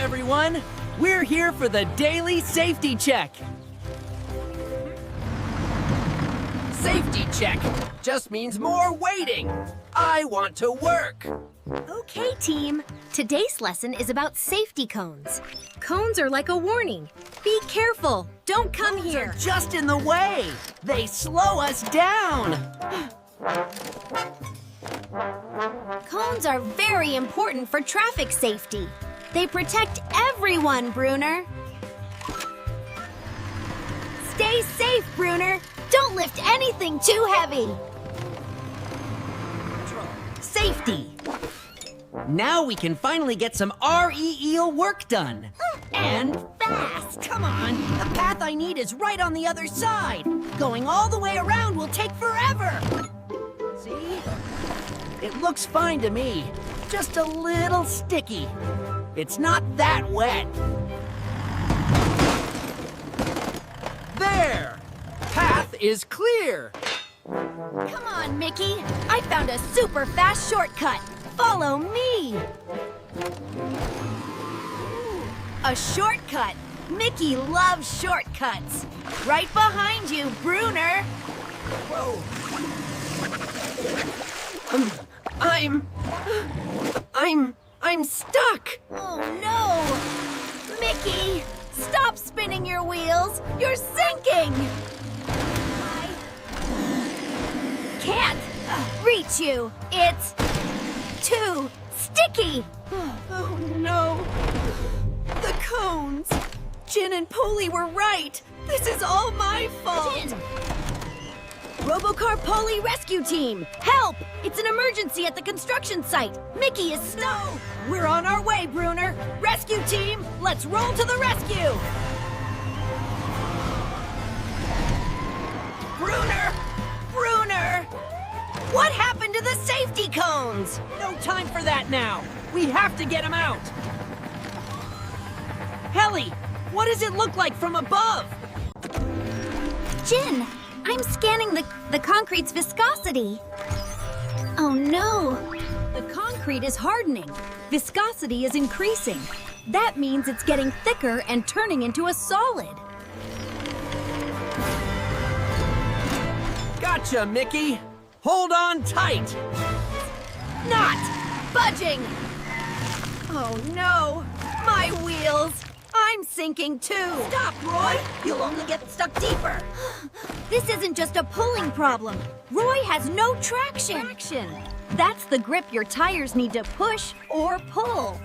everyone! We're here for the daily safety check. Safety check just means more waiting. I want to work. Okay, team. Today's lesson is about safety cones. Cones are like a warning. Be careful. Don't come Cones here. are just in the way. They slow us down. Cones are very important for traffic safety. They protect everyone, Bruner. Stay safe, Bruner. Don't lift anything too heavy. Safety. Now we can finally get some REEL work done. And fast. Come on. The path I need is right on the other side. Going all the way around will take forever. See? It looks fine to me. Just a little sticky. It's not that wet. There! Path is clear. Come on, Micky. I found a super fast shortcut. Follow me. A shortcut. Micky loves shortcuts. Right behind you, Bruner. Whoa. I'm stuck. Oh, no. Micky, stop spinning your wheels. You're sinking. I can't reach you. It's too sticky. Oh no. The cones. Jin and Poli were right. This is all my fault. Jin. Robocar Poli Rescue Team, help! It's an emergency at the construction site. Micky is No! We're on our way, Bruner. Rescue team, let's roll to the rescue. Bruner! Bruner! What happened to the safety cones? No time for that now. We have to get them out. Helly, what does it look like from above? Jin, I'm scanning the concrete's viscosity. Oh no! The concrete is hardening. Viscosity is increasing. That means it's getting thicker and turning into a solid. Gotcha, Micky. Hold on tight. Not budging. Oh no, my wheels. I'm sinking too. Stop, Roy. You'll only get stuck deeper. This isn't just a pulling problem. Roy has no traction. That's the grip your tires need to push or pull.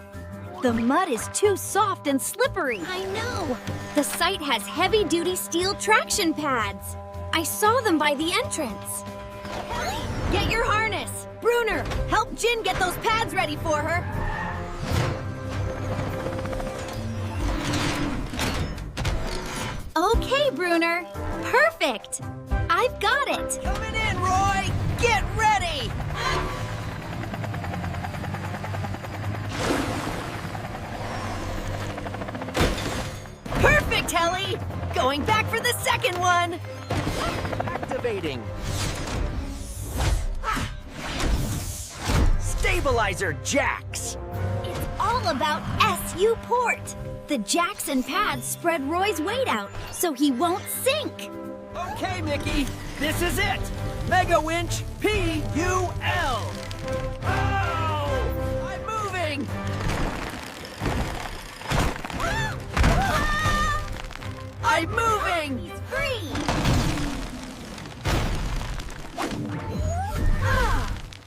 The mud is too soft and slippery. I know. The site has heavy-duty steel traction pads. I saw them by the entrance. Get your harness. Bruner, help Jin get those pads ready for her. Okay, Bruner. Perfect. I've got it. Coming in, Roy. Get ready. Perfect, Helly. Going back for the second one. Activating. Stabilizer jacks. It's all about SU port. The jacks and pads spread Roy's weight out, so he won't sink. Okay, Micky, this is it. Mega winch PUL. Oh, I'm moving. I'm moving. He's free.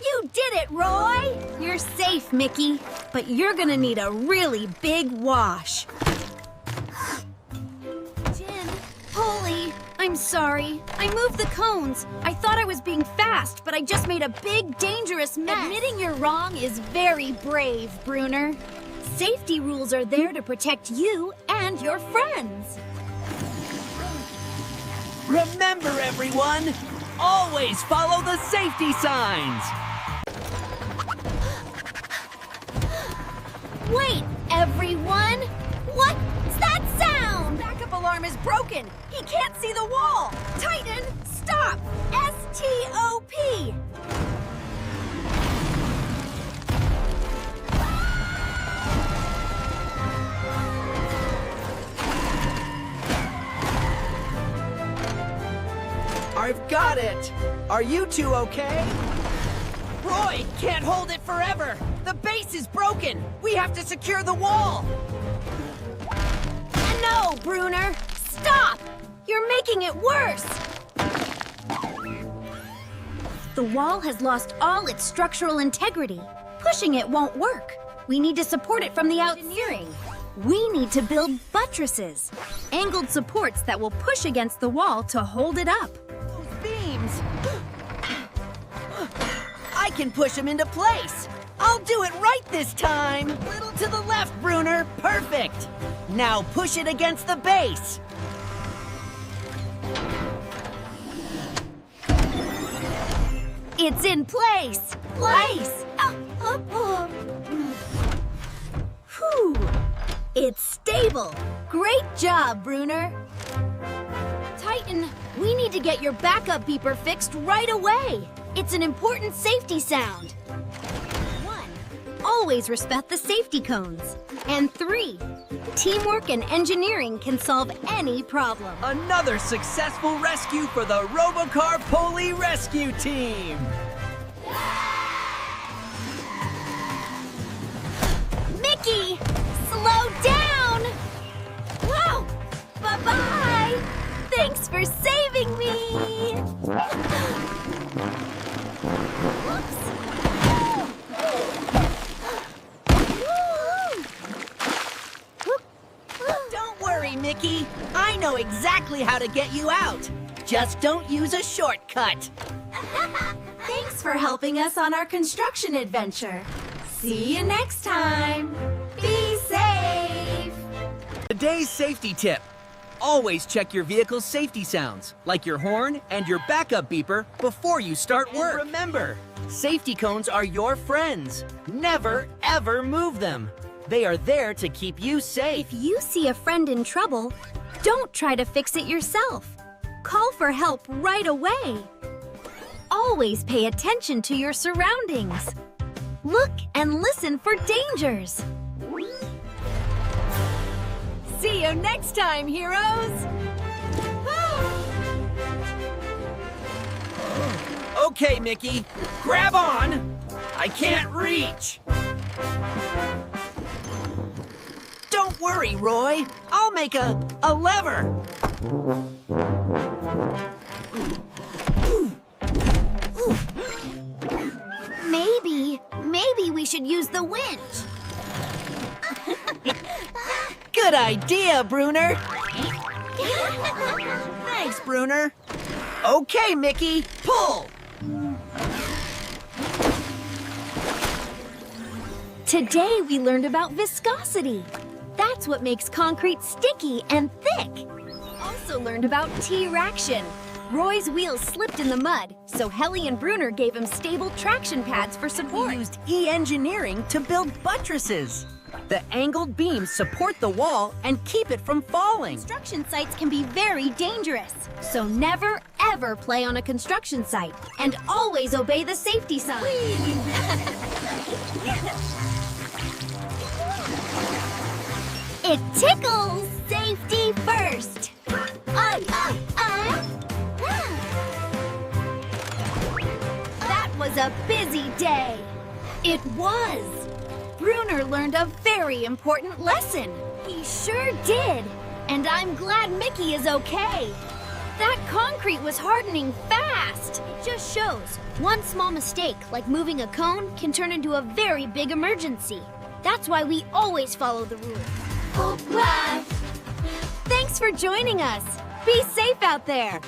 You did it, Roy. You're safe, Micky, but you're gonna need a really big wash. Jin, Poli, I'm sorry. I moved the cones. I thought I was being fast, but I just made a big, dangerous mess. Admitting you're wrong is very brave, Bruner. Safety rules are there to protect you and your friends. Remember, everyone, always follow the safety signs. Wait, everyone! What's that sound? Backup alarm is broken. He can't see the wall. Titan, stop! S-T-O-P! I've got it! Are you two okay? Roy can't hold it forever! The base is broken! We have to secure the wall! No, Bruner! Stop! You're making it worse! The wall has lost all its structural integrity. Pushing it won't work. We need to support it from the outside. We need to build buttresses, angled supports that will push against the wall to hold it up. Those beams! I can push them into place! I'll do it right this time! Little to the left, Bruner. Perfect! Now push it against the base! It's in place! Whew! It's stable! Great job, Bruner! Titan, we need to get your backup beeper fixed right away! It's an important safety sound! 1. Always respect the safety cones. And 3. Teamwork and engineering can solve any problem. Another successful rescue for the Robocar Poli Rescue Team! Micky! Slow down! Wow! Bye-bye! Thanks for saving me! Whoops! Don't worry, Micky. I know exactly how to get you out. Just don't use a shortcut. Thanks for helping us on our construction adventure. See you next time. Be safe. Today's safety tip. Always check your vehicle's safety sounds, like your horn and your backup beeper, before you start work. And remember, safety cones are your friends. Never, ever move them. They are there to keep you safe. If you see a friend in trouble, don't try to fix it yourself. Call for help right away. Always pay attention to your surroundings. Look and listen for dangers. See you next time, heroes! Okay, Micky, grab on. I can't reach. Don't worry, Roy. I'll make a lever. Maybe we should use the winch. Good idea, Bruner. Thanks, Bruner. Okay, Micky, pull. Today we learned about viscosity. That's what makes concrete sticky and thick. Also learned about T-raction. Roy's wheels slipped in the mud, so Helly and Bruner gave him stable traction pads for support. We used e-engineering to build buttresses. The angled beams support the wall and keep it from falling. Construction sites can be very dangerous, so never ever play on a construction site and always obey the safety sign. It tickles! Safety first! That was a busy day. It was. Bruner learned a very important lesson. He sure did. And I'm glad Micky is okay. That concrete was hardening fast. It just shows one small mistake, like moving a cone, can turn into a very big emergency. That's why we always follow the rules. Thanks for joining us. Be safe out there.